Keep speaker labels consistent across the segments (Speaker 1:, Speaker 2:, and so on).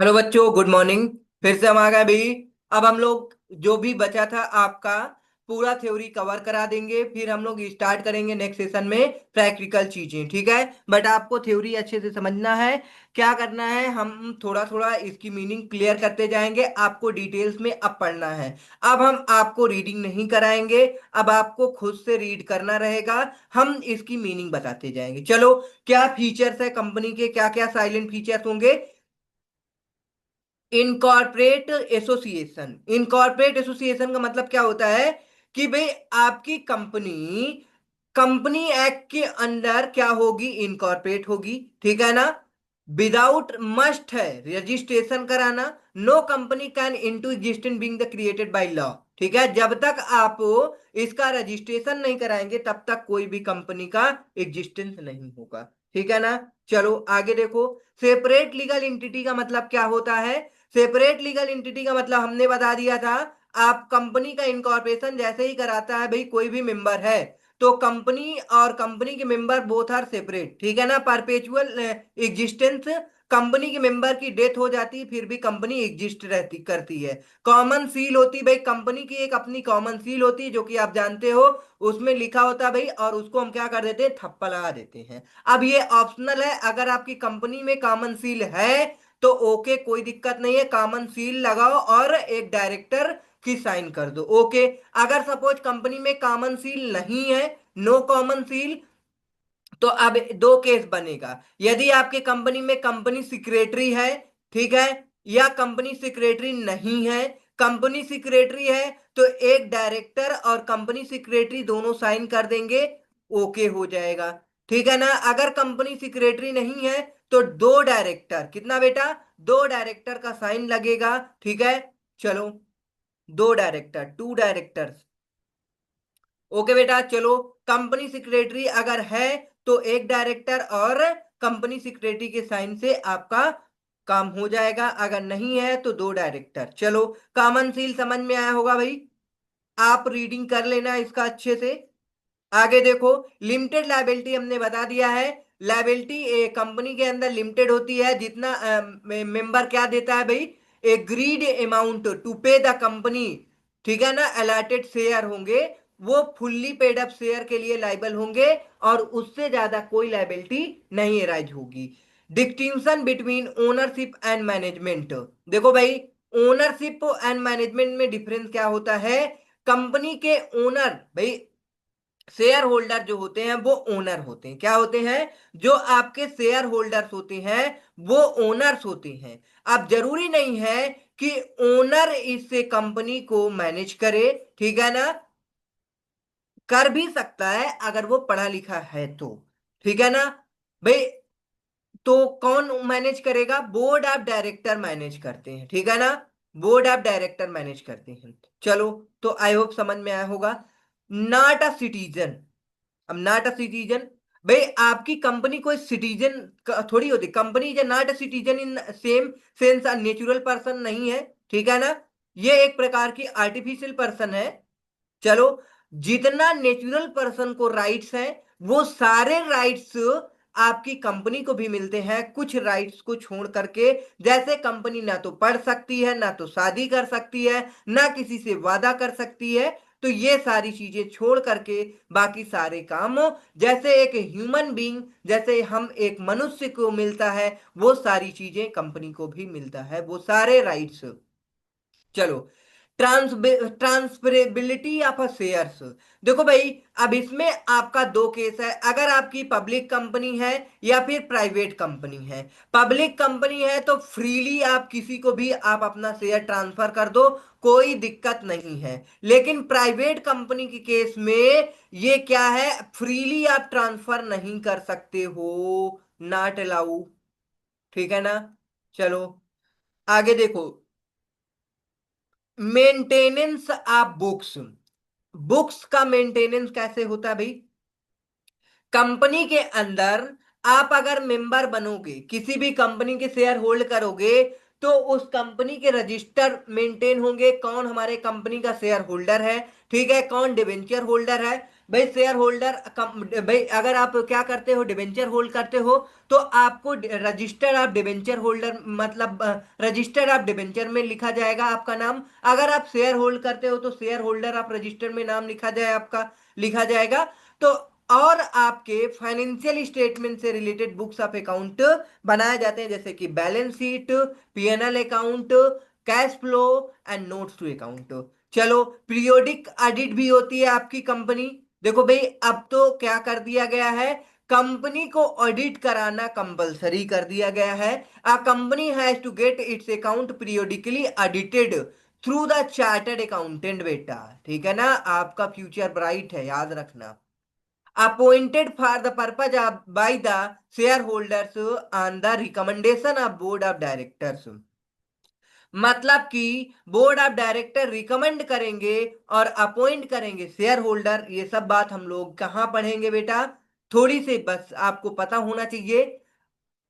Speaker 1: Hello बच्चों, good morning. फिर से हम आ गए भाई। अब हम लोग जो भी बचा था आपका पूरा थ्योरी कवर करा देंगे, फिर हम लोग स्टार्ट करेंगे नेक्स्ट सेशन में प्रैक्टिकल चीजें। ठीक है, बट आपको थ्योरी अच्छे से समझना है। क्या करना है, हम थोड़ा थोड़ा इसकी मीनिंग क्लियर करते जाएंगे। आपको डिटेल्स में अब पढ़ना है। अब हम आपको रीडिंग नहीं कराएंगे, अब आपको खुद से रीड करना रहेगा। हम इसकी मीनिंग बताते जाएंगे। चलो, क्या फीचर्स है कंपनी के, क्या क्या साइलेंट फीचर्स होंगे। Incorporate association. इनकॉर्पोरेट एसोसिएशन का मतलब क्या होता है कि भाई आपकी कंपनी कंपनी एक्ट के अंदर क्या होगी, इनकॉर्पोरेट होगी। ठीक है ना। विदाउट मस्ट है रजिस्ट्रेशन कराना। No company can into existence being the created by law. ठीक है, जब तक आप इसका रजिस्ट्रेशन नहीं कराएंगे तब तक कोई भी कंपनी का एग्जिस्टेंस नहीं होगा। ठीक है ना। चलो आगे देखो। सेपरेट लीगल एंटिटी का मतलब क्या होता है। सेपरेट लीगल एंटिटी का मतलब हमने बता दिया था। आप कंपनी का इनकॉर्पोरेशन जैसे ही कराता है भाई कोई भी मेंबर है, तो कंपनी और कंपनी के मेंबर बोथ आर सेपरेट। ठीक है ना। Perpetual existence. कंपनी के मेंबर की डेथ हो जाती है फिर भी कंपनी एग्जिस्ट रहती करती है। कॉमन सील होती है भाई, कंपनी की एक अपनी कॉमन सील होती है जो कि आप जानते हो। उसमें लिखा होता है भाई, और उसको हम क्या कर देते हैं, थप्पा लगा देते हैं। अब ये ऑप्शनल है, अगर आपकी कंपनी में कॉमन सील है तो ओके, कोई दिक्कत नहीं है, कॉमन सील लगाओ और एक डायरेक्टर की साइन कर दो। ओके। अगर सपोज कंपनी में कॉमन सील नहीं है, नो कॉमन सील, तो अब दो केस बनेगा। यदि आपके कंपनी में कंपनी सेक्रेटरी है, ठीक है, या कंपनी सेक्रेटरी नहीं है। कंपनी सेक्रेटरी है तो एक डायरेक्टर और कंपनी सेक्रेटरी दोनों साइन कर देंगे, ओके हो जाएगा। ठीक है ना। अगर कंपनी सेक्रेटरी नहीं है तो दो डायरेक्टर, कितना बेटा, दो डायरेक्टर का साइन लगेगा। ठीक है। चलो, दो डायरेक्टर, टू डायरेक्टर्स। ओके बेटा, चलो। कंपनी सेक्रेटरी अगर है तो एक डायरेक्टर और कंपनी सेक्रेटरी के साइन से आपका काम हो जाएगा, अगर नहीं है तो दो डायरेक्टर। चलो, कॉमन सील समझ में आया होगा भाई। आप रीडिंग कर लेना इसका अच्छे से। आगे देखो। लिमिटेड लायबिलिटी हमने बता दिया है। लायबिलिटी कंपनी के अंदर लिमिटेड होती है, जितना मेंबर क्या देता है भाई, एग्रीड अमाउंट टू पे द कंपनी। ठीक है ना। अलॉटेड शेयर होंगे, वो फुल्ली पेड अप शेयर के लिए लाइबल होंगे, और उससे ज्यादा कोई लायबिलिटी नहीं एराइज होगी। Distinction between ownership and management. देखो भाई, ओनरशिप एंड मैनेजमेंट में डिफरेंस क्या होता है। कंपनी के ओनर भाई, शेयर होल्डर जो होते हैं वो ओनर होते हैं। क्या होते हैं, जो आपके शेयर होल्डर्स होते हैं वो ओनर्स होते हैं। अब जरूरी नहीं है कि ओनर इस कंपनी को मैनेज करे। ठीक है ना। कर भी सकता है अगर वो पढ़ा लिखा है तो। ठीक है ना भाई। तो कौन मैनेज करेगा, बोर्ड ऑफ डायरेक्टर मैनेज करते हैं। ठीक है ना। बोर्ड ऑफ डायरेक्टर मैनेज करते हैं। चलो, तो आई होप समझ में आया होगा। Not a citizen. अब नॉट अ सिटीजन, भाई आपकी कंपनी कोई सिटीजन थोड़ी होती। Company is not a citizen in same sense a natural person नहीं है। ठीक है ना। ये एक प्रकार की आर्टिफिशियल पर्सन है। चलो, जितना नेचुरल पर्सन को राइट्स हैं वो सारे राइट्स आपकी कंपनी को भी मिलते हैं, कुछ राइट्स को छोड़ करके। जैसे कंपनी ना तो पढ़ सकती है, ना तो शादी कर सकती है, ना किसी से वादा कर सकती है। तो ये सारी चीजें छोड़ करके बाकी सारे काम, जैसे एक ह्यूमन बीइंग, जैसे हम एक मनुष्य को मिलता है, वो सारी चीजें कंपनी को भी मिलता है, वो सारे राइट्स। चलो, ट्रांसफरेबिलिटी ऑफ अ शेयर्स। देखो भाई, अब इसमें आपका दो केस है। अगर आपकी पब्लिक कंपनी है या फिर प्राइवेट कंपनी है। पब्लिक कंपनी है तो फ्रीली आप किसी को भी आप अपना शेयर ट्रांसफर कर दो, कोई दिक्कत नहीं है। लेकिन प्राइवेट कंपनी के केस में ये क्या है, फ्रीली आप ट्रांसफर नहीं कर सकते हो, नॉट अलाउ। ठीक है ना। चलो, आगे देखो। Maintenance of books. बुक्स का मेंटेनेंस कैसे होता है भाई। कंपनी के अंदर आप अगर मेंबर बनोगे, किसी भी कंपनी के शेयर होल्ड करोगे, तो उस कंपनी के रजिस्टर मेंटेन होंगे, कौन हमारे कंपनी का शेयर होल्डर है, ठीक है, कौन डिवेंचर होल्डर है। भाई शेयर होल्डर भाई अगर आप क्या करते हो, डिबेंचर होल्ड करते हो, तो आपको रजिस्टर्ड आप डिबेंचर होल्डर मतलब रजिस्टर्ड आप डिबेंचर में लिखा जाएगा आपका नाम। अगर आप शेयर होल्ड करते हो तो शेयर होल्डर आप रजिस्टर्ड में नाम लिखा जाए आपका, लिखा जाएगा। तो और आपके फाइनेंशियल स्टेटमेंट से रिलेटेड बुक्स ऑफ अकाउंट बनाए जाते हैं, जैसे कि balance sheet, PNL account, cash flow and notes to account. चलो, पीरियोडिक ऑडिट भी होती है आपकी कंपनी। देखो भाई, अब तो क्या कर दिया गया है, कंपनी को ऑडिट कराना कंपलसरी कर दिया गया है। A company has to get its account periodically audited through the chartered accountant बेटा। ठीक है ना, आपका फ्यूचर ब्राइट है, याद रखना। Appointed for the purpose of by the share holders on the recommendation of board of directors. मतलब कि बोर्ड ऑफ डायरेक्टर रिकमेंड करेंगे और अपॉइंट करेंगे शेयर होल्डर। ये सब बात हम लोग कहाँ पढ़ेंगे बेटा, थोड़ी सी बस आपको पता होना चाहिए।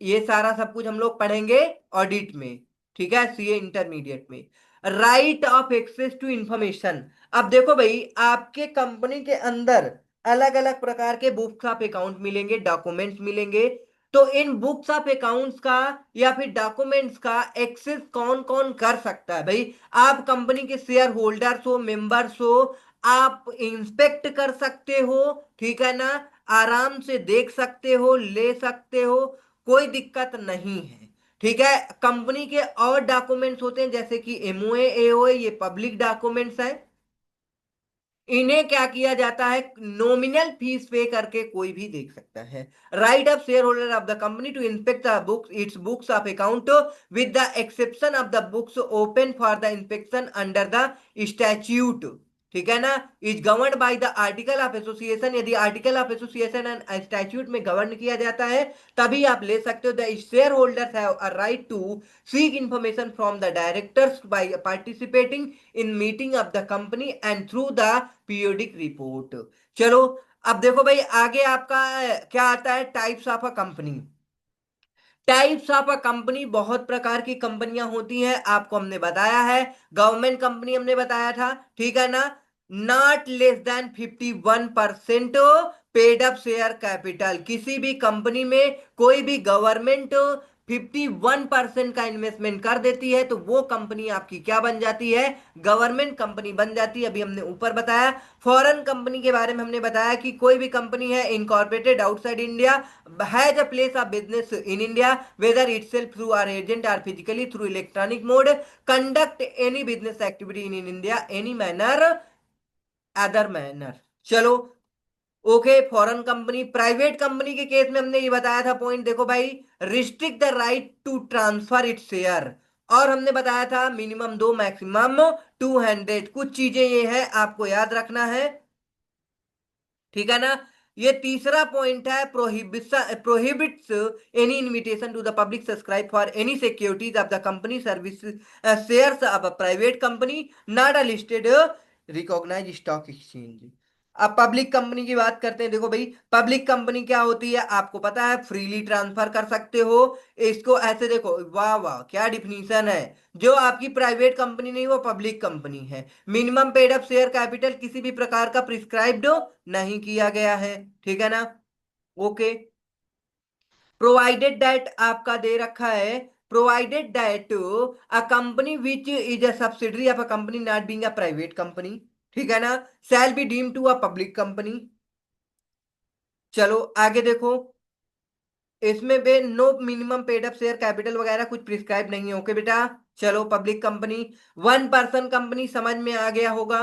Speaker 1: ये सारा सब कुछ हम लोग पढ़ेंगे ऑडिट में, ठीक है, सीए इंटरमीडिएट में। Right of access to information. अब देखो भाई, आपके कंपनी के अंदर अलग अलग प्रकार के बुक्स ऑफ अकाउंट मिलेंगे, डॉक्यूमेंट्स मिलेंगे। तो इन बुक्स ऑफ अकाउंट्स का या फिर डॉक्यूमेंट्स का एक्सेस कौन कौन कर सकता है भाई? आप कंपनी के शेयर होल्डर्स हो, मेंबर्स हो, आप इंस्पेक्ट कर सकते हो, ठीक है ना, आराम से देख सकते हो, ले सकते हो, कोई दिक्कत नहीं है। ठीक है, कंपनी के और डॉक्यूमेंट्स होते हैं जैसे कि एमओए, एओए, ये पब्लिक डॉक्यूमेंट्स हैं। इन्हें क्या किया जाता है, नॉमिनल फीस पे करके कोई भी देख सकता है। Right of share holder of the company to inspect the books, its books of account with the exception of the books open for the inspection under the statute. ठीक है ना, is govern by the article of association. यदि article of association and statute में govern किया जाता है तभी आप ले सकते हो। The share holders have a right to seek information from the directors by participating in meeting of the company and through the periodic report. चलो, अब देखो भाई, आगे आपका क्या आता है, types of a company. Types of a company, बहुत प्रकार की कंपनियां होती हैं, आपको हमने बताया है। गवर्नमेंट कंपनी हमने बताया था, ठीक है ना, not less than 51% paid up share capital. किसी भी कंपनी में कोई भी गवर्नमेंट 51% का इन्वेस्टमेंट कर देती है तो वो कंपनी आपकी क्या बन जाती है, गवर्नमेंट कंपनी बन जाती है। अभी हमने ऊपर बताया। फॉरेन कंपनी के बारे में हमने बताया कि कोई भी कंपनी है incorporated outside India, has a place of business in India, whether itself through our agent or physically through electronic mode, conduct any business activity in India, any manner, other manner। चलो, okay, foreign company. Private company के case में हमने ये बताया था point, देखो भाई, restrict the right to transfer it share. और हमने बताया था मिनिमम 2, मैक्सिमम 200। कुछ चीजें ये है आपको याद रखना है, ठीक है ना। ये तीसरा पॉइंट है, prohibits any invitation to the public subscribe for any securities of the company service shares of a private company not a listed recognise stock exchange. अब पब्लिक कंपनी की बात करते हैं। देखो भाई, पब्लिक कंपनी क्या होती है आपको पता है, फ्रीली ट्रांसफर कर सकते हो इसको। ऐसे देखो, वाह वाह क्या डिफिनीशन है। जो आपकी प्राइवेट कंपनी नहीं वो पब्लिक कंपनी है। Minimum paid up share capital किसी भी प्रकार का प्रिस्क्राइब्ड नहीं किया गया है, ठीक है ना। ओके, प्रोवाइडेड दैट आपका दे रखा है, provided that a company which is a subsidiary of a company not being a private company, ठीक है ना, shall be deem to a public company. चलो आगे देखो, इसमें be no minimum paid up share capital वगैरह कुछ प्रिस्क्राइब नहीं है। ओके बेटा, चलो public company. One person company समझ में आ गया होगा।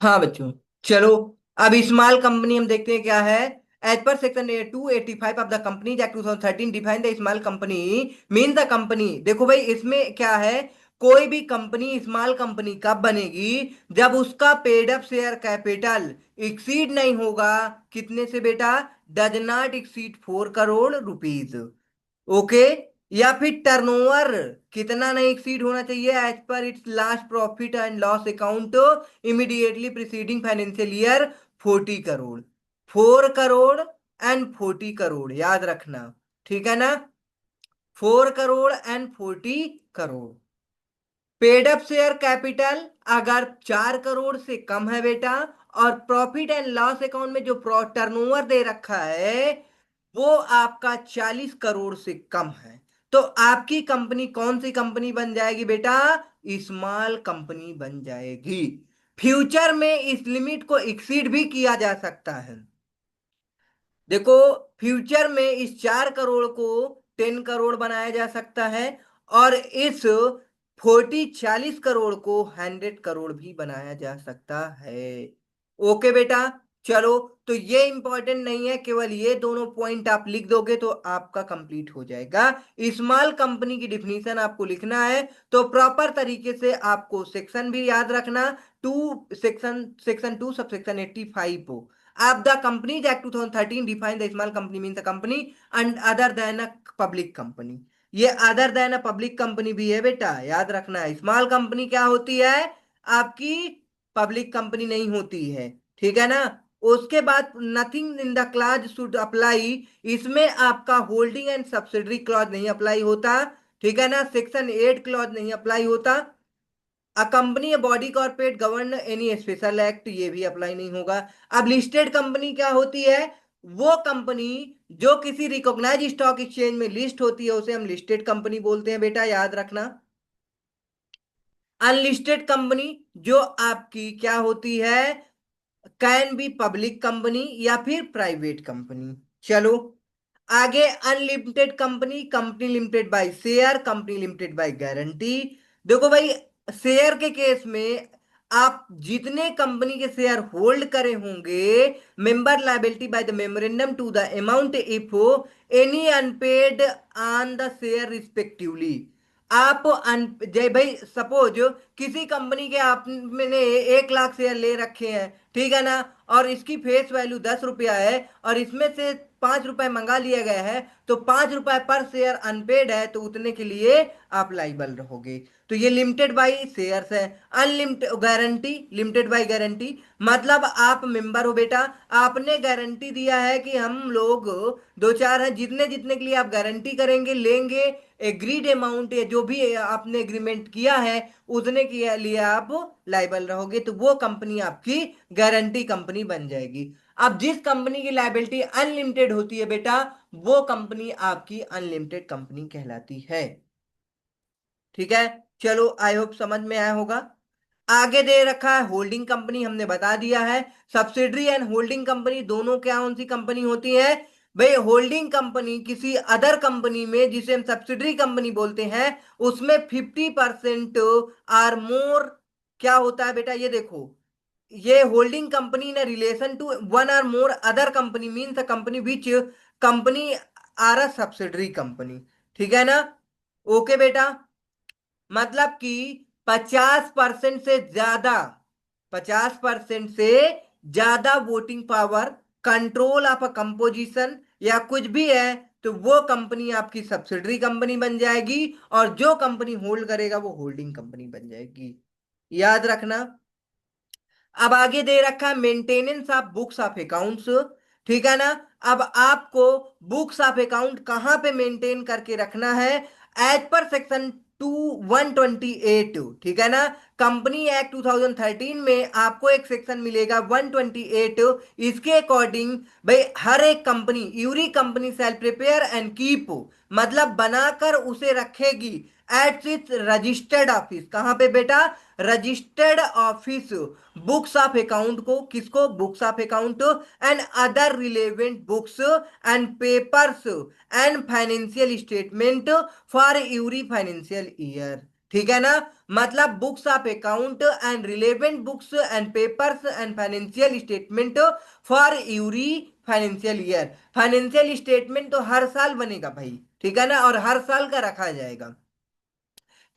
Speaker 1: हाँ बच्चों, चलो, अब स्मॉल कंपनी हम देखते हैं क्या है। As per section 285 of the companies act 2013 define the small company mean the company. देखो भाई, इसमें क्या है, कोई भी कंपनी स्मॉल कंपनी कब बनेगी, जब उसका paid up share capital exceed नहीं होगा, कितने से बेटा, does not exceed 4 crore rupees. Okay, या फिर टर्नओवर कितना नहीं एक्सीड होना चाहिए, as per its last profit and loss account immediately preceding financial year 40 crore. 4 crore and 40 crore, याद रखना। ठीक है ना? 4 crore and 40 crore. Paid up share capital अगर 4 करोड़ से कम है बेटा, और प्रॉफिट एंड लॉस अकाउंट में जो टर्नओवर दे रखा है वो आपका 40 करोड़ से कम है, तो आपकी कंपनी कौन सी कंपनी बन जाएगी बेटा? स्मॉल कंपनी बन जाएगी। फ्यूचर में इस लिमिट को एक्सीड भी किया जा सकता है। देखो, फ्यूचर में इस 4 करोड़ को 10 करोड़ बनाया जा सकता है, और इस 40 करोड़ को 100 करोड़ भी बनाया जा सकता है। ओके बेटा, चलो। तो ये इंपॉर्टेंट नहीं है, केवल ये दोनों पॉइंट आप लिख दोगे तो आपका कंप्लीट हो जाएगा। स्मॉल कंपनी की डिफिनीशन आपको लिखना है, तो प्रॉपर तरीके से आपको सेक्शन भी याद रखना। To section section 2 sub section 85 of the Companies Act 2013 define the small company means a company and other than a public company। ये अदर देन अ पब्लिक कंपनी भी है बेटा, याद रखना है। स्मॉल कंपनी क्या होती है? आपकी पब्लिक कंपनी नहीं होती है। ठीक है ना? उसके बाद nothing in the clause should apply, इसमें आपका होल्डिंग एंड सब्सिडरी क्लॉज नहीं अप्लाई होता। ठीक है ना? सेक्शन 8 क्लॉज नहीं अप्लाई होता। A company a body corporate govern any special act, ये भी अप्लाई नहीं होगा। अब लिस्टेड कंपनी क्या होती है? वो कंपनी जो किसी रिकॉग्नाइज स्टॉक एक्सचेंज में लिस्ट होती है उसे हम लिस्टेड कंपनी बोलते हैं बेटा, याद रखना। अनलिस्टेड कंपनी जो आपकी क्या होती है? कैन बी पब्लिक कंपनी या फिर प्राइवेट कंपनी। चलो आगे। Unlimited company, company limited by share, company limited by guarantee. देखो भाई, शेयर के केस में आप जितने कंपनी के शेयर होल्ड करे होंगे, member liability by the memorandum to the amount if any unpaid on the share respectively. आप जय भाई, सपोज किसी कंपनी के आपने 1 लाख शेयर ले रखे हैं, ठीक है ना, और इसकी फेस वैल्यू 10 रुपया है, और इसमें से 5 रुपए मंगा लिया गया है, तो 5 रुपए पर शेयर अनपेड है, तो उतने के लिए आप लाइबल रहोगे। तो ये लिमिटेड बाई शेयर्स है। Unlimited guarantee, limited by guarantee मतलब आप मेंबर हो बेटा, आपने गारंटी दिया है कि हम लोग दो चार हैं, जितने जितने के लिए आप गारंटी करेंगे लेंगे, एग्रीड अमाउंट या जो भी आपने एग्रीमेंट किया है उतने के लिए आप लाइबल रहोगे, तो वो कंपनी आपकी गारंटी कंपनी बन जाएगी। अब जिस कंपनी की लाइबिलिटी अनलिमिटेड होती है बेटा, वो कंपनी आपकी अनलिमिटेड कंपनी कहलाती है। ठीक है, चलो आई होप समझ में आया होगा। आगे दे रखा है होल्डिंग कंपनी, हमने बता दिया है। सब्सिडरी एंड होल्डिंग कंपनी दोनों क्या कौन सी कंपनी होती है? भाई होल्डिंग कंपनी किसी अदर कंपनी में, जिसे हम सब्सिडरी कंपनी बोलते हैं, उसमें 50% आर मोर क्या होता है बेटा? ये देखो, ये holding company in relation to one or more other company means a company which company are a subsidiary company. ठीक है ना? ओके बेटा, मतलब कि 50% से ज्यादा, 50% से ज्यादा voting power, control of a composition या कुछ भी है, तो वो कंपनी आपकी सब्सिडरी कंपनी बन जाएगी, और जो कंपनी होल्ड करेगा वो होल्डिंग कंपनी बन जाएगी। याद रखना। अब आगे दे रखा है maintenance of books of accounts. ठीक है ना? अब आपको बुक्स ऑफ अकाउंट कहां पे मेंटेन करके रखना है? As per section 128। ठीक है ना? कंपनी एक्ट 2013 में आपको एक सेक्शन मिलेगा 128। इसके अकॉर्डिंग भाई हर एक company, every company shall prepare and keep, मतलब बनाकर उसे रखेगी एट इट्स रजिस्टर्ड ऑफिस। कहां पे बेटा? Registered office. Books of account को, किसको? Books of account and other relevant books and papers and financial statement for every financial year. ठीक है ना? मतलब books of account and relevant books and papers and financial statement for every financial year. Financial statement तो हर साल बनेगा भाई, ठीक है ना, और हर साल का रखा जाएगा।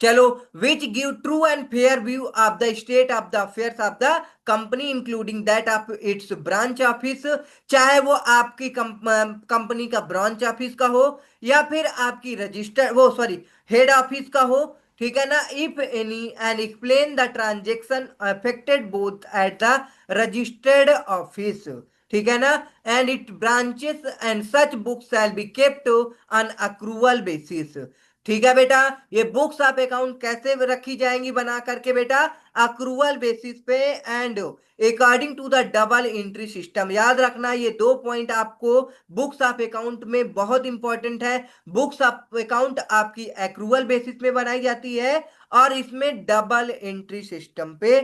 Speaker 1: चलो, which give true and fair view of the state of the affairs of the company including that of its branch office. चाहे वो आपकी कंपनी का ब्रांच ऑफिस का हो, या फिर आपकी रजिस्टर वो सॉरी हेड ऑफिस का हो। ठीक है ना? If any and explain the transaction affected both at the registered office. ठीक है ना, and it branches and such books shall be kept on accrual basis. ठीक है बेटा, ये बुक्स ऑफ अकाउंट कैसे रखी जाएंगी बना करके बेटा, अक्रूवल बेसिस पे and according to the double entry system. याद रखना ये दो पॉइंट आपको बुक्स ऑफ अकाउंट में बहुत इंपॉर्टेंट है। बुक्स ऑफ अकाउंट आपकी एक्रूवल बेसिस में बनाई जाती है और इसमें डबल एंट्री सिस्टम पे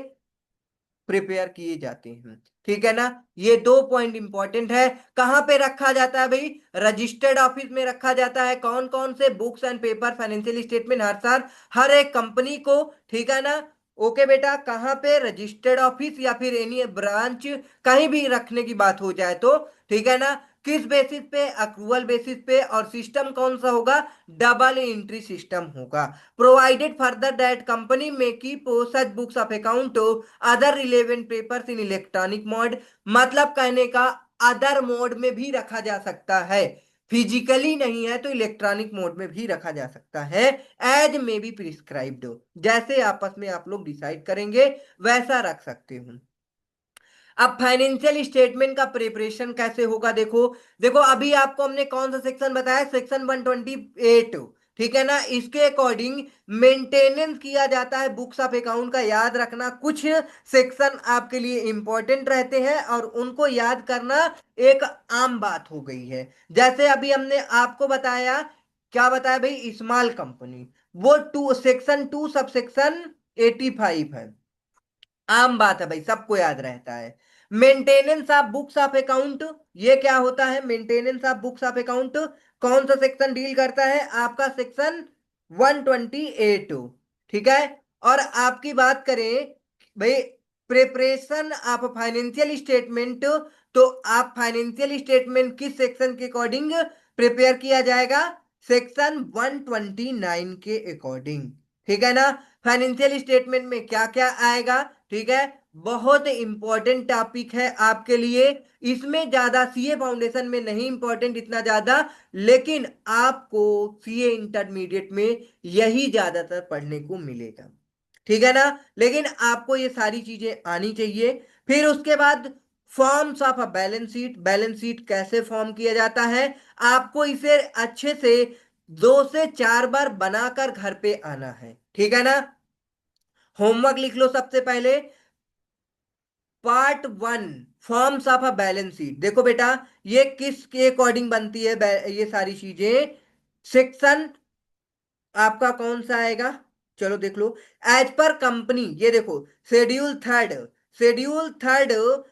Speaker 1: प्रिपेयर किए जाते हैं। ठीक है ना, ये दो पॉइंट इंपॉर्टेंट है। कहां पे रखा जाता है भाई, रजिस्टर्ड ऑफिस में रखा जाता है। कौन कौन से books and paper financial statement हर साल हर एक कंपनी को, ठीक है ना। ओके बेटा, कहां पे, रजिस्टर्ड ऑफिस या फिर एनी ब्रांच, कहीं भी रखने की बात हो जाए तो, ठीक है ना। किस बेसिस पे, अक्रूवल बेसिस पे, और सिस्टम कौन सा होगा, डबल एंट्री सिस्टम होगा। प्रोवाइडेड फर्दर दैट कंपनी में keep such books of account other relevant papers in electronic mode. मतलब कहने का, अदर मोड में भी रखा जा सकता है, फिजिकली नहीं है तो इलेक्ट्रॉनिक मोड में भी रखा जा सकता है। एज में बी प्रिस्क्राइब्ड, जैसे आपस में आप लोग डिसाइड करेंगे वैसा रख सकते हो। अब फाइनेंशियल स्टेटमेंट का प्रिपरेशन कैसे होगा, देखो देखो अभी आपको हमने कौन सा सेक्शन बताया, सेक्शन 128, ठीक है ना। इसके अकॉर्डिंग मेंटेनेंस किया जाता है बुक्स ऑफ अकाउंट का। याद रखना, कुछ सेक्शन आपके लिए इंपॉर्टेंट रहते हैं और उनको याद करना एक आम बात हो गई है। जैसे अभी हमने आपको बताया, क्या बताया भाई, स्मॉल कंपनी, वो टू सेक्शन 2 सब सेक्शन 85 है। आम बात है भाई, सबको याद रहता है। Maintenance of books of account, ये क्या होता है, maintenance of books of account कौन सा सेक्शन डील करता है, आपका सेक्शन 128, ठीक है। और आपकी बात करें भाई, प्रिपरेशन ऑफ फाइनेंशियल स्टेटमेंट, तो आप फाइनेंशियल स्टेटमेंट किस सेक्शन के अकॉर्डिंग प्रिपेयर किया जाएगा, सेक्शन 129 के अकॉर्डिंग, ठीक है ना। फाइनेंशियल स्टेटमेंट में क्या क्या आएगा, ठीक है, बहुत इंपॉर्टेंट टॉपिक है आपके लिए। इसमें ज्यादा सीए फाउंडेशन में नहीं इंपॉर्टेंट इतना ज्यादा, लेकिन आपको सीए इंटरमीडिएट में यही ज्यादातर पढ़ने को मिलेगा, ठीक है ना। लेकिन आपको ये सारी चीजें आनी चाहिए। फिर उसके बाद forms of a balance sheet, balance sheet कैसे फॉर्म किया जाता है, आपको इसे अच्छे से 2 से 4 बार बनाकर घर पे आना है, ठीक है ना। होमवर्क लिख लो सबसे पहले। Part 1, forms of a balance sheet. देखो बेटा, ये किस के अकॉर्डिंग बनती है, ये सारी चीजें, सेक्शन आपका कौन सा आएगा, चलो देख लो। एज पर कंपनी, ये देखो, schedule 3, schedule 3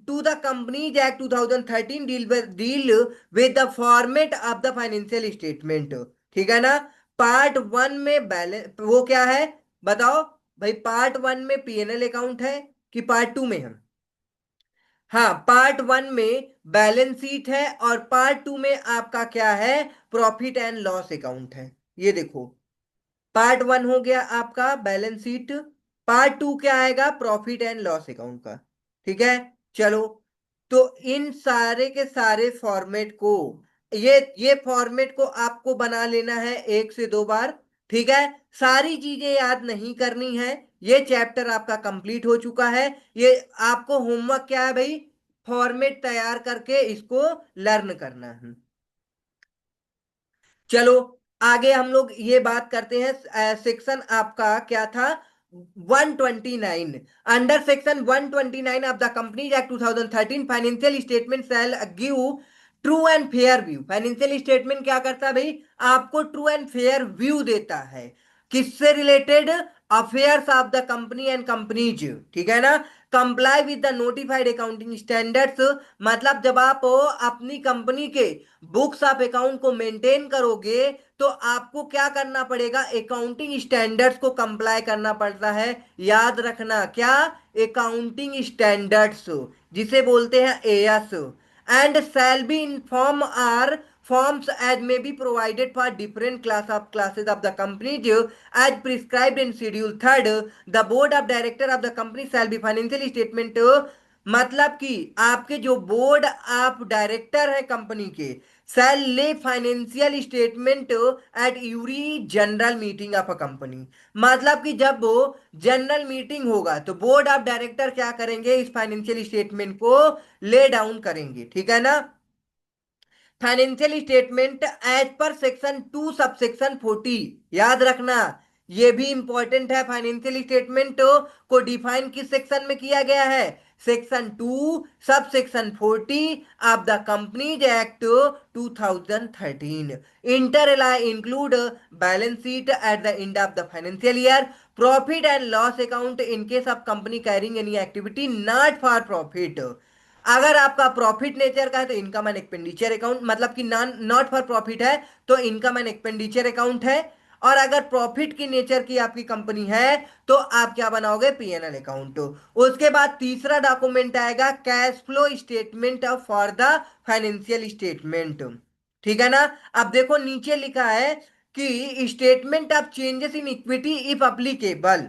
Speaker 1: to the companies act 2013 deal with the format of the financial statement, ठीक है ना। पार्ट 1 में बैलेंस, वो क्या है बताओ भाई, पार्ट 1 में पीएनएल अकाउंट है कि पार्ट 2 में है, हाँ पार्ट 1 में बैलेंस शीट है और पार्ट 2 में आपका क्या है, प्रॉफिट एंड लॉस अकाउंट है। ये देखो, पार्ट 1 हो गया आपका बैलेंस शीट, पार्ट 2 क्या आएगा, प्रॉफिट एंड लॉस अकाउंट का, ठीक है। चलो, तो इन सारे के सारे फॉर्मेट को, ये फॉर्मेट को आपको बना लेना है 1 से 2 बार, ठीक है। सारी चीजें याद नहीं करनी है, ये चैप्टर आपका कंप्लीट हो चुका है। ये आपको होमवर्क क्या है भाई, फॉर्मेट तैयार करके इसको लर्न करना है। चलो, आगे हम लोग ये बात करते हैं, सेक्शन आपका क्या था, 129। Under section 129 of the companies act 2013 financial statement shell give true and fair view. Financial statement क्या करता है भाई, आपको ट्रू एंड फेयर व्यू देता है, किससे related, affairs of the company and companies, ठीक है ना। Comply with the notified accounting standards, मतलब जब आप अपनी कंपनी के बुक्स ऑफ अकाउंट को मेंटेन करोगे तो आपको क्या करना पड़ेगा, अकाउंटिंग स्टैंडर्ड्स को कंप्लाई करना पड़ता है। याद रखना क्या, अकाउंटिंग स्टैंडर्ड्स, जिसे बोलते हैं AS. And shall be in form or forms as may be provided for different classes of the company as prescribed in schedule 3, the board of director of the company shall be financial statement, मतलब कि आपके जो board आप director है company के, shall lay financial statement at every general meeting of a company. मतलब कि जब वो जनरल मीटिंग होगा तो बोर्ड ऑफ डायरेक्टर क्या करेंगे, इस फाइनेंशियल स्टेटमेंट को ले डाउन करेंगे, ठीक है ना। Financial statement as per section 2 sub section 40, याद रखना, ये भी इंपॉर्टेंट है। फाइनेंशियल स्टेटमेंट को डिफाइन किस सेक्शन में किया गया है, section 2 sub section 40 of the companies act 2013। Inter include balance sheet at the end of the financial year, profit and loss account in case of company carrying any activity not for profit. अगर आपका profit nature का है तो income and expenditure account, मतलब कि non not for profit है तो income and expenditure account है। और अगर प्रॉफिट की नेचर की आपकी कंपनी है तो आप क्या बनाओगे, पीएनएल अकाउंट। उसके बाद तीसरा डॉक्यूमेंट आएगा cash flow statement for the financial statement, ठीक है ना। अब देखो नीचे लिखा है कि statement of changes in equity if applicable,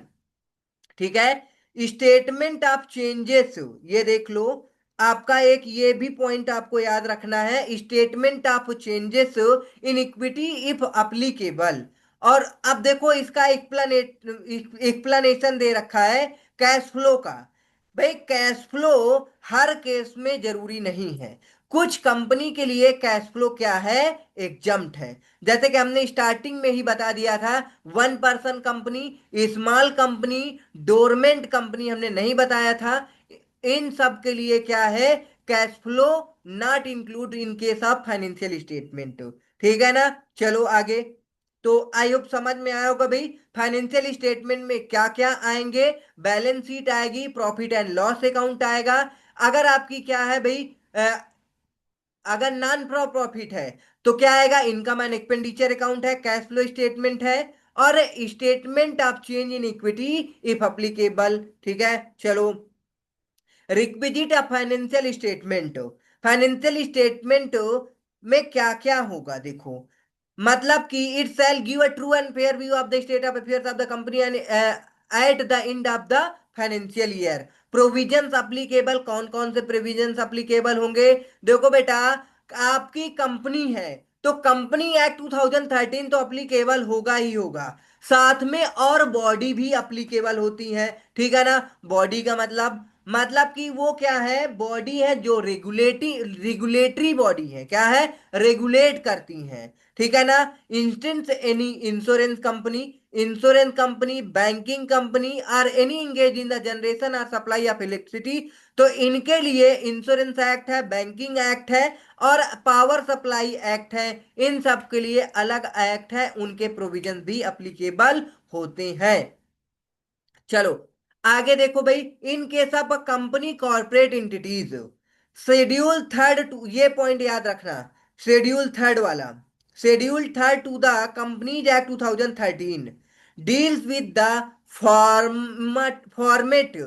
Speaker 1: ठीक है। स्टेटमेंट ऑफ चेंजेस, ये देख लो, आपका एक ये भी पॉइंट आपको याद रखना है, statement of changes in equity if applicable. और अब देखो इसका एक्सप्लेनेशन दे रखा है कैश फ्लो का। भाई कैश फ्लो हर केस में जरूरी नहीं है, कुछ कंपनी के लिए कैश फ्लो क्या है, एग्जम्प्ट है। जैसे कि हमने स्टार्टिंग में ही बता दिया था, 1 person company, small company, dormant company हमने नहीं बताया था। इन सब के लिए क्या है, cash flow not include in case of financial statement, ठीक है ना। चलो आगे। तो आई होप समझ में आया होगा भाई, फाइनेंशियल स्टेटमेंट में क्या क्या आएंगे, बैलेंस शीट आएगी, प्रॉफिट एंड लॉस अकाउंट आएगा। अगर आपकी क्या है भाई, अगर नॉन प्रॉफिट है तो क्या आएगा, इनकम एंड एक्सपेंडिचर अकाउंट है, कैश फ्लो स्टेटमेंट है, और statement of change in equity if applicable, ठीक है। चलो, requisite of financial statement, financial statement में क्या क्या होगा देखो, मतलब कि it shall give a true and fair view of the state of affairs of the company and at the end of the financial year. Provisions applicable, कौन कौन से प्रोविजंस अप्लीकेबल होंगे, देखो बेटा, आपकी कंपनी है तो कंपनी एक्ट 2013 तो अप्लीकेबल होगा ही होगा, साथ में और बॉडी भी अप्लीकेबल होती है, ठीक है ना। बॉडी का मतलब कि वो क्या है, बॉडी है जो रेगुलेटरी बॉडी है, क्या है, रेगुलेट करती है, ठीक है ना। Instance any insurance company, banking company, और any engage in the generation और सप्लाई ऑफ इलेक्ट्रिसिटी, तो इनके लिए इंश्योरेंस एक्ट है, बैंकिंग एक्ट है, और पावर सप्लाई एक्ट है। इन सब के लिए अलग एक्ट है, उनके प्रोविजन भी अप्लीकेबल होते हैं। चलो आगे देखो भाई, in case of company corporate entities, schedule third to, ये पॉइंट याद रखना, शेड्यूल थर्ड वाला, schedule third to the companies act 2013 deals with the format.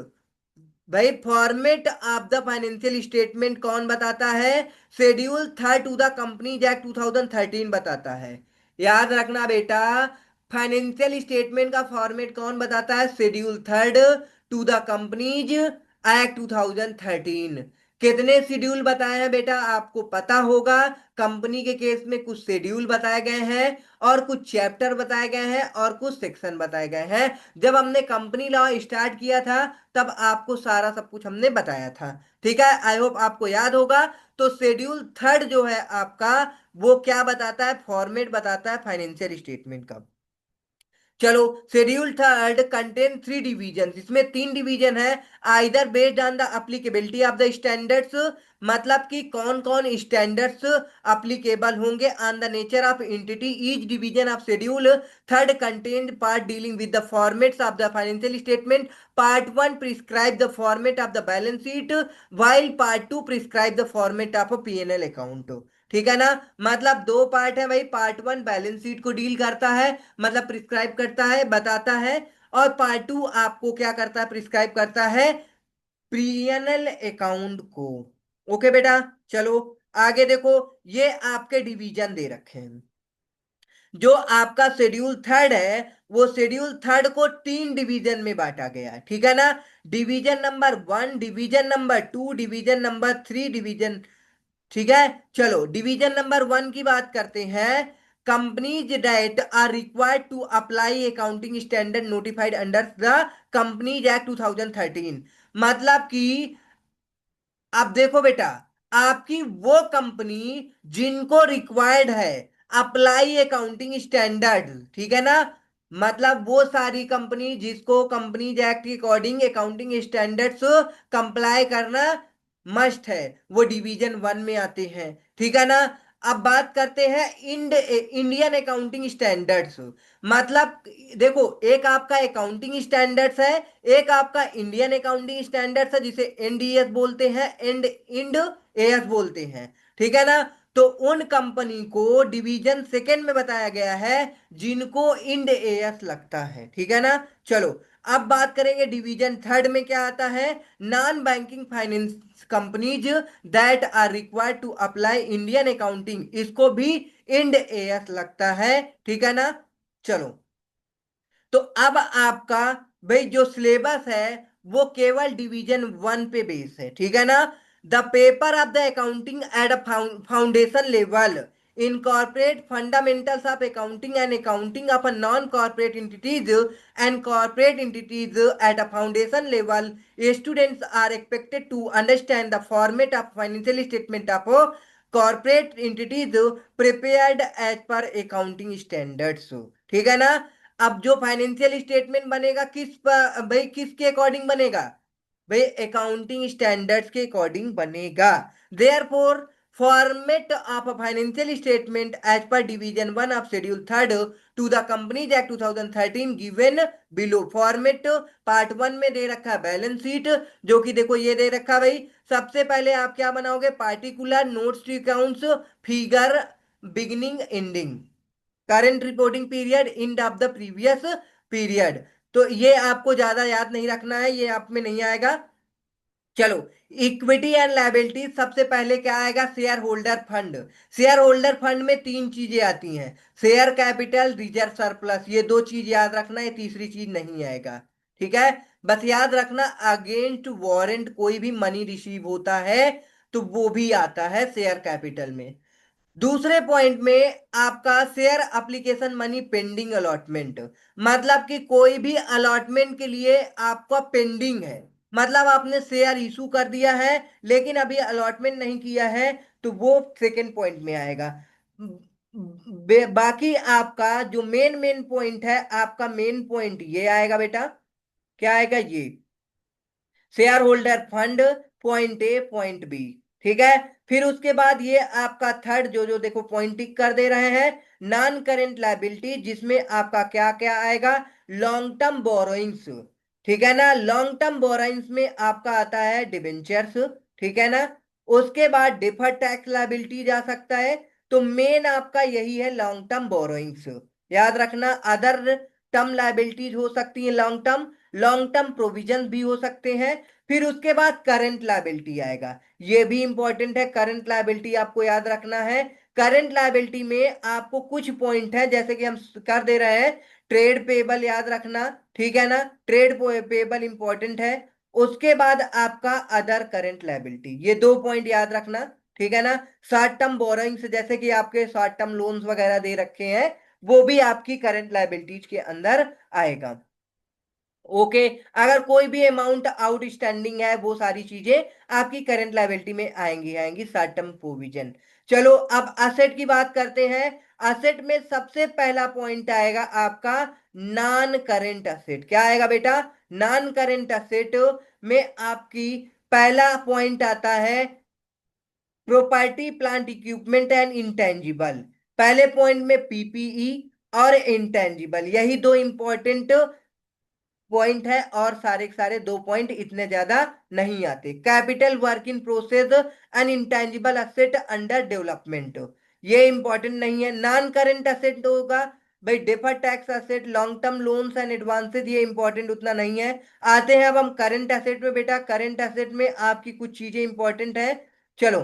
Speaker 1: भाई format of the financial statement कौन बताता है, schedule third to the companies act 2013 बताता है। याद रखना बेटा, फाइनेंशियल स्टेटमेंट का फॉर्मेट कौन बताता है, schedule third to the companies act 2013। कितने शेड्यूल बताए हैं बेटा, आपको पता होगा, कंपनी के केस में कुछ शेड्यूल बताए गए हैं, और कुछ चैप्टर बताए गए हैं, और कुछ सेक्शन बताए गए हैं। जब हमने कंपनी लॉ स्टार्ट किया था तब आपको सारा सब कुछ हमने बताया था, ठीक है। आई होप आपको याद होगा। तो शेड्यूल थर्ड जो है आपका, वो क्या बताता है, फॉर्मेट बताता है फाइनेंशियल स्टेटमेंट का। चलो, शेड्यूल थर्ड कंटेन 3 डिवीजन, इसमें 3 डिवीजन है, either based on the applicability of the standards, मतलब कि कौन कौन स्टैंडर्ड्स अप्लीकेबल होंगे, on the nature of entity. Each division of schedule third contain part dealing with the formats of the financial statement. Part 1 prescribe the format of the balance sheet, while part 2 prescribe the format of PNL account, ठीक है ना। मतलब 2 part है भाई, part 1 balance sheet को deal करता है, मतलब प्रिस्क्राइब करता है, बताता है, और पार्ट 2 आपको क्या करता है, प्रिस्क्राइब करता है पीएनएल अकाउंट को। ओके बेटा, चलो आगे देखो, ये आपके डिवीजन दे रखे हैं। जो आपका शेड्यूल थर्ड है, वो शेड्यूल थर्ड को 3 डिवीजन में बांटा गया है, ठीक है ना। Division number 1, division number 2, division number 3, division ठीक है। चलो डिवीजन नंबर 1 की बात करते हैं। Companies that are required to apply accounting standard notified under the companies act 2013। मतलब कि अब देखो बेटा, आपकी वो कंपनी जिनको रिक्वायर्ड है अप्लाई अकाउंटिंग स्टैंडर्ड, ठीक है ना, मतलब वो सारी कंपनी जिसको कंपनीज एक्ट के अकॉर्डिंग अकाउंटिंग स्टैंडर्ड्स कंप्लाई करना मस्ट है, वो डिवीजन 1 में आते हैं, ठीक है ना। अब बात करते हैं इंडियन अकाउंटिंग स्टैंडर्ड्स। मतलब देखो, एक आपका अकाउंटिंग स्टैंडर्ड्स है, एक आपका इंडियन अकाउंटिंग स्टैंडर्ड्स है जिसे एनडीएस बोलते हैं, इंड एएस बोलते हैं, ठीक है ना। तो उन कंपनी को डिवीजन 2 में बताया गया है जिनको इंड एएस लगता है, ठीक है ना। चलो अब बात करेंगे डिवीजन 3 में क्या आता है। Non banking finance companies that are required to apply Indian accounting, इसको भी इंड एएस लगता है, ठीक है ना। चलो, तो अब आपका भाई जो सिलेबस है वो केवल डिवीजन 1 पे बेस है, ठीक है ना। The paper of the accounting at a foundation level incorporate fundamentals of accounting and accounting of a non-corporate entities and corporate entities at a foundation level. Students are expected to understand the format of financial statement of corporate entities prepared as per accounting standards, ठीक है ना। अब जो financial statement बनेगा भाई किसके according बनेगा, भाई अकाउंटिंग स्टैंडर्ड्स के अकॉर्डिंग बनेगा। Therefore format of financial statement as per division 1 of schedule 3 to the companies act 2013 given below. Format part 1 में दे रखा है बैलेंस शीट, जो कि देखो ये दे रखा है भाई। सबसे पहले आप क्या बनाओगे, particular notes to accounts, figure, beginning, ending, current reporting period, end of the previous period. तो ये आपको ज्यादा याद नहीं रखना है, ये आप में नहीं आएगा। चलो, इक्विटी एंड लायबिलिटी, सबसे पहले क्या आएगा, share holder fund. Share holder fund में 3 चीजें आती हैं, शेयर कैपिटल, रिजर्व सरप्लस, ये 2 चीज याद रखना, ये तीसरी चीज नहीं आएगा, ठीक है। बस याद रखना अगेंस्ट वारंट कोई भी मनी रिसीव होता है तो वो भी आता है शेयर कैपिटल में। दूसरे पॉइंट में आपका share application money pending allotment, मतलब कि कोई भी अलॉटमेंट के लिए आपका पेंडिंग है, मतलब आपने शेयर इशू कर दिया है लेकिन अभी अलॉटमेंट नहीं किया है, तो वो सेकंड पॉइंट में आएगा। बाकी आपका जो मेन मेन पॉइंट है, आपका मेन पॉइंट ये आएगा बेटा, क्या आएगा, ये share holder fund, point A point B, ठीक है। फिर उसके बाद ये आपका थर्ड जो जो देखो पॉइंट टिक कर दे रहे हैं, नॉन करेंट लायबिलिटी, जिसमें आपका क्या क्या आएगा, लॉन्ग टर्म बोरोइंग्स, ठीक है ना। लॉन्ग टर्म बोरोइंग्स में आपका आता है डिबेंचर्स, ठीक है ना। उसके बाद डिफर्ड टैक्स लायबिलिटी जा सकता है। तो मेन आपका यही है लॉन्ग टर्म बोरोइंग्स, याद रखना। अदर टर्म लायबिलिटीज हो सकती है long term, long term provision भी हो सकते हैं। फिर उसके बाद करंट लायबिलिटी आएगा, ये भी इंपॉर्टेंट है, करंट लायबिलिटी आपको याद रखना है। करंट लायबिलिटी में आपको कुछ पॉइंट है, जैसे कि हम कर दे रहे हैं, ट्रेड पेबल याद रखना, ठीक है ना, ट्रेड पेबल इंपॉर्टेंट है। उसके बाद आपका अदर करंट लायबिलिटी, ये 2 पॉइंट याद रखना, ठीक है ना। शॉर्ट टर्म बोरोइंग्स, जैसे कि आपके शॉर्ट टर्म लोन्स वगैरह दे रखे हैं, वो भी आपकी करंट लायबिलिटीज के अंदर आएगा, ओके। अगर कोई भी अमाउंट आउटस्टैंडिंग है, वो सारी चीजें आपकी करंट लायबिलिटी में आएंगी आएंगी शॉर्ट टर्म प्रोविजन। चलो अब असेट की बात करते हैं। असेट में सबसे पहला पॉइंट आएगा आपका नॉन करेंट असेट, क्या आएगा बेटा, नॉन करेंट असेट में आपकी पहला पॉइंट आता है property plant equipment and intangible. पहले पॉइंट में पीपीई और इंटेंजिबल, यही 2 इंपॉर्टेंट पॉइंट है, और सारे के सारे 2 पॉइंट इतने ज्यादा नहीं आते। Capital work in process and intangible asset under development, ये इंपॉर्टेंट नहीं है। नॉन करेंट असेट होगा भाई deferred tax asset, long term loans and advances, ये इंपॉर्टेंट उतना नहीं है। आते हैं अब हम करंट असेट में बेटा। करंट असेट में आपकी कुछ चीजें इंपॉर्टेंट है, चलो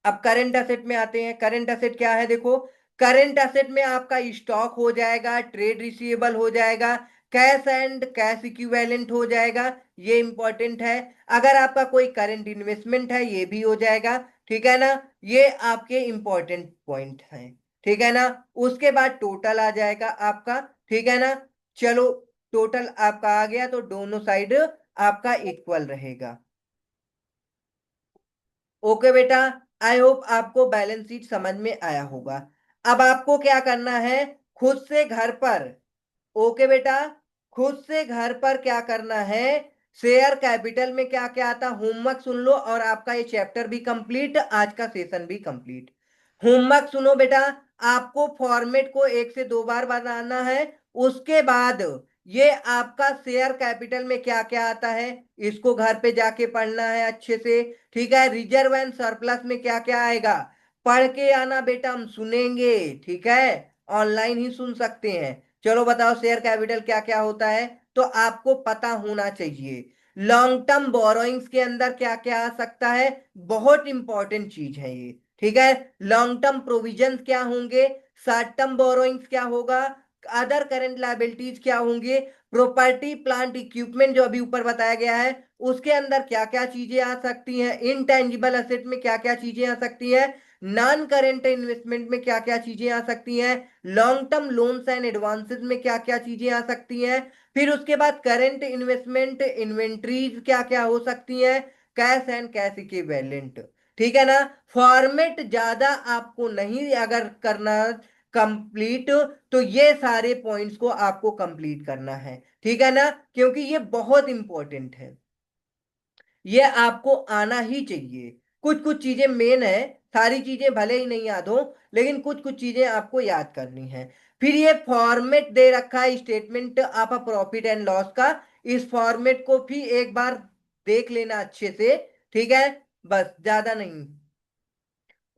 Speaker 1: अब करंट असेट में आते हैं। करंट असेट क्या है, देखो करंट असेट में आपका स्टॉक हो जाएगा, ट्रेड रिसीवेबल हो जाएगा, कैश एंड कैश इक्विवेलेंट हो जाएगा, ये इंपॉर्टेंट है। अगर आपका कोई करंट इन्वेस्टमेंट है ये भी हो जाएगा, ठीक है ना। ये आपके इंपॉर्टेंट पॉइंट हैं, ठीक है ना। उसके बाद टोटल आ जाएगा आपका, ठीक है ना। चलो, टोटल आपका आ गया तो दोनों साइड आपका इक्वल रहेगा। ओके बेटा, आई होप आपको बैलेंस शीट समझ में आया होगा। अब आपको क्या करना है, खुद से घर पर, ओके बेटा, खुद से घर पर क्या करना है, शेयर कैपिटल में क्या क्या आता होमवर्क सुन लो, और आपका ये चैप्टर भी कंप्लीट, आज का सेशन भी कंप्लीट। होमवर्क सुनो बेटा, आपको फॉर्मेट को 1 से 2 बार बनाना है। उसके बाद ये आपका शेयर कैपिटल में क्या क्या आता है इसको घर पे जाके पढ़ना है अच्छे से, ठीक है। रिजर्व एंड सरप्लस में क्या क्या आएगा पढ़ के आना बेटा, हम सुनेंगे, ठीक है। ऑनलाइन ही सुन सकते हैं। चलो बताओ शेयर कैपिटल क्या क्या होता है, तो आपको पता होना चाहिए। लॉन्ग टर्म बोरोइंग्स के अंदर क्या क्या आ सकता है, बहुत इंपॉर्टेंट चीज है ये, ठीक है। लॉन्ग टर्म प्रोविजंस क्या होंगे, शॉर्ट टर्म बोरोइंग्स क्या होगा, अदर करेंट लायबिलिटीज क्या होंगे, प्रॉपर्टी प्लांट इक्विपमेंट जो अभी ऊपर बताया गया है उसके अंदर क्या क्या चीजें आ सकती हैं, इनटेंजिबल एसेट में क्या क्या चीजें आ सकती हैं, नॉन करेंट इन्वेस्टमेंट में क्या क्या चीजें आ सकती हैं, long term loans and advances में क्या क्या चीजें आ सकती हैं, फिर उसके बाद करेंट इन्वेस्टमेंट इन्वेंट्रीज क्या क्या हो सकती हैं, कैश एंड कैश इक्विवेलेंट, ठीक है ना। फॉर्मेट ज्यादा आपको नहीं अगर करना कंप्लीट, तो ये सारे पॉइंट्स को आपको कंप्लीट करना है, ठीक है ना, क्योंकि ये बहुत इंपॉर्टेंट है, ये आपको आना ही चाहिए। कुछ कुछ चीजें मेन है, सारी चीजें भले ही नहीं याद हो, लेकिन कुछ कुछ चीजें आपको याद करनी है। फिर ये फॉर्मेट दे रखा है statement of a profit and loss का, इस फॉर्मेट को भी एक बार देख लेना अच्छे से, ठीक है, बस ज्यादा नहीं।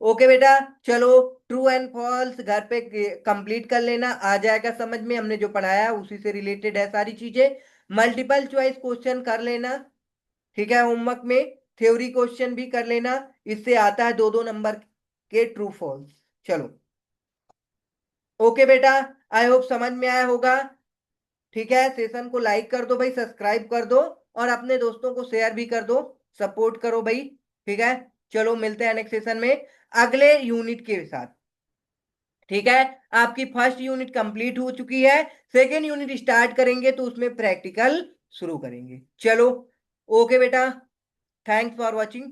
Speaker 1: ओके बेटा, चलो, ट्रू एंड फॉल्स घर पे कंप्लीट कर लेना, आ जाएगा समझ में, हमने जो पढ़ाया है उसी से रिलेटेड है सारी चीजें। मल्टीपल चॉइस क्वेश्चन कर लेना, ठीक है, होमवर्क में थ्योरी क्वेश्चन भी कर लेना, इससे आता है 2-2 नंबर के ट्रू फॉल्स। चलो, ओके बेटा, आई होप समझ में आया होगा, ठीक है। सेशन को लाइक कर दो भाई, सब्सक्राइब कर दो, और अपने दोस्तों को शेयर भी कर दो, सपोर्ट करो भाई, ठीक है। चलो मिलते हैं नेक्स्ट सेशन में अगले यूनिट के साथ, ठीक है। आपकी फर्स्ट यूनिट कंप्लीट हो चुकी है, सेकेंड यूनिट स्टार्ट करेंगे तो उसमें प्रैक्टिकल शुरू करेंगे। चलो, ओके बेटा, थैंक्स फॉर वॉचिंग।